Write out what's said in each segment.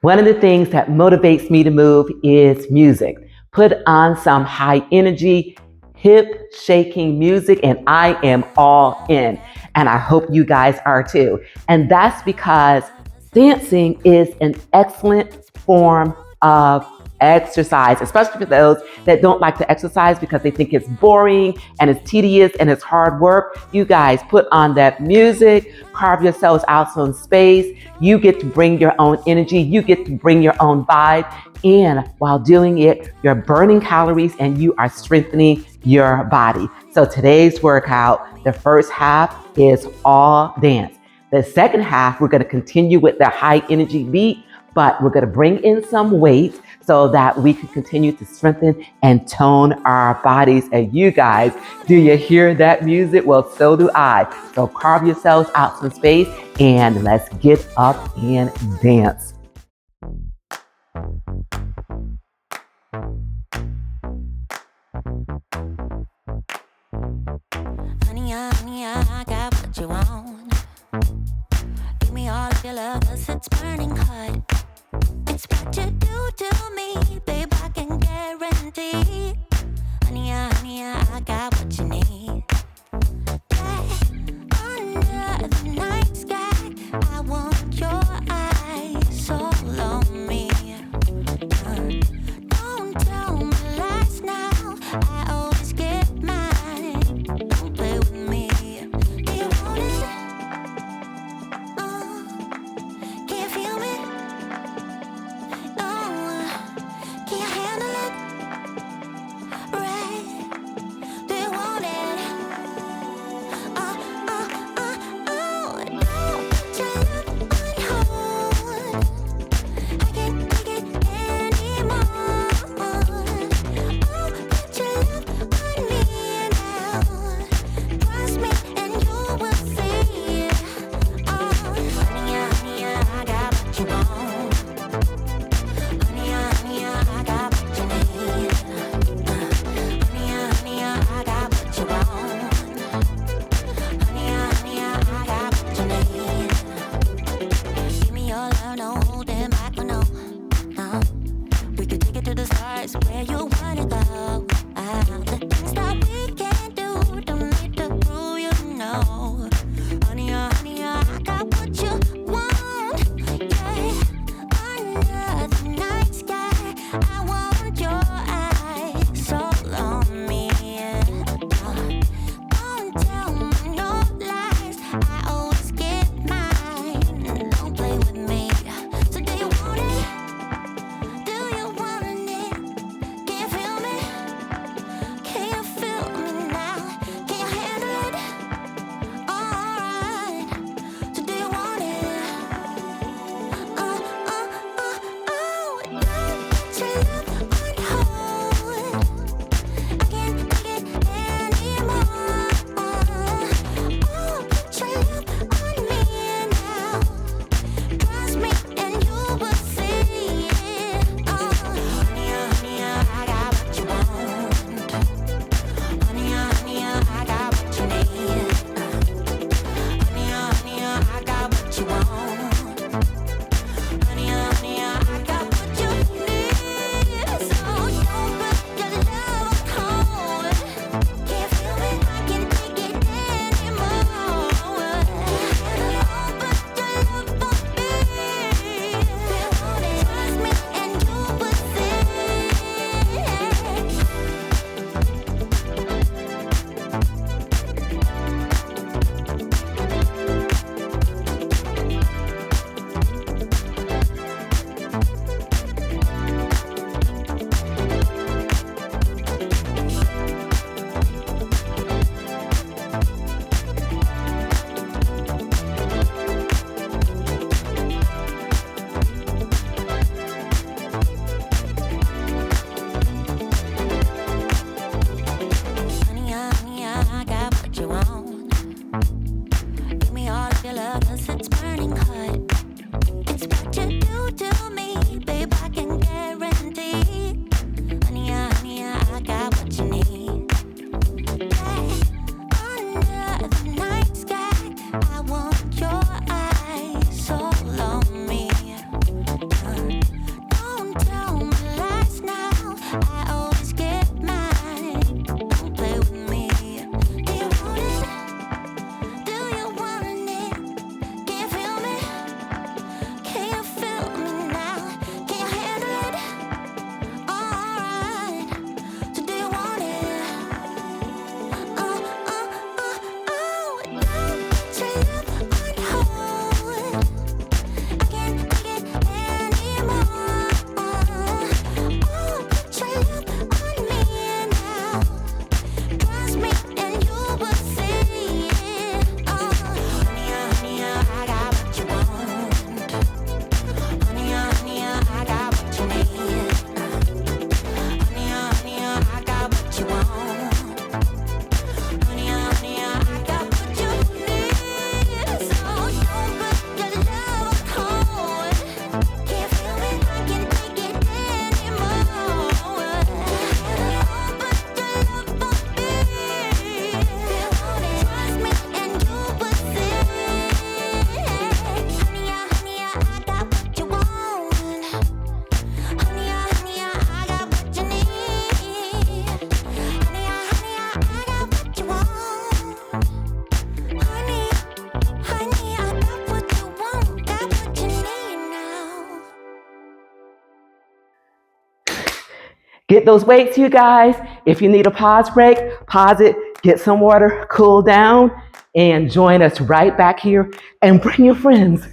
One of the things that motivates me to move is music. Put on some high energy, hip shaking music, and I am all in. And I hope you guys are too. And that's because dancing is an excellent form of exercise, especially for those that don't like to exercise because they think it's boring and it's tedious and it's hard work. You guys put on that music, carve yourselves out some space. You get to bring your own energy, you get to bring your own vibe. And while doing it, you're burning calories and you are strengthening your body. So today's workout, the first half is all dance. The second half, we're going to continue with the high energy beat, but we're going to bring in some weight so that we can continue to strengthen and tone our bodies. And you guys, do you hear that music? Well, so do I. So carve yourselves out some space and let's get up and dance. Honey, honey, I got what you want. Give me all of your love, 'cause it's burning hot. It's what you do to me, babe, I can guarantee. Honey, honey, I got what you need. Yeah, under the night sky, I want your eyes so Get those weights, you guys. If you need a pause break, pause it, get some water, cool down, and join us right back here. And bring your friends.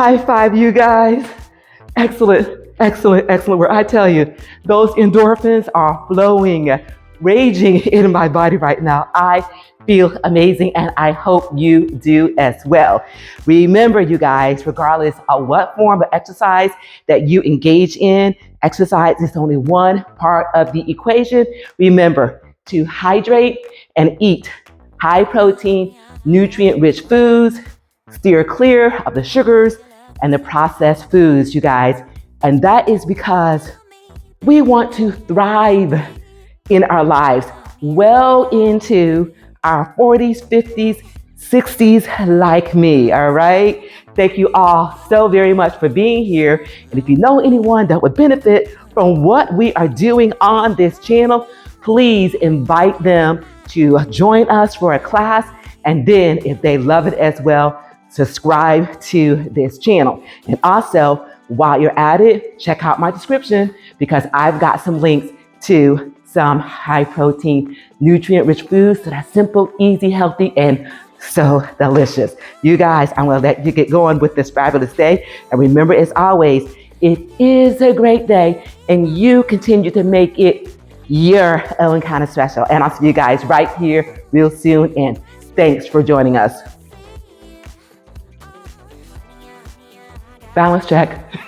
High five, you guys. Excellent, excellent, excellent work. I tell you, those endorphins are flowing, raging in my body right now. I feel amazing, and I hope you do as well. Remember, you guys, regardless of what form of exercise that you engage in, exercise is only one part of the equation. Remember to hydrate and eat high protein, nutrient rich foods, steer clear of the sugars and the processed foods, you guys. And that is because we want to thrive in our lives well into our 40s, 50s, 60s, like me, all right? Thank you all so very much for being here. And if you know anyone that would benefit from what we are doing on this channel, please invite them to join us for a class. And then if they love it as well, subscribe to this channel. And also, while you're at it, check out my description because I've got some links to some high protein, nutrient rich foods that are simple, easy, healthy, and so delicious. You guys, I'm gonna let you get going with this fabulous day. And remember, as always, it is a great day and you continue to make it your own kind of special. And I'll see you guys right here real soon. And thanks for joining us. Balance check.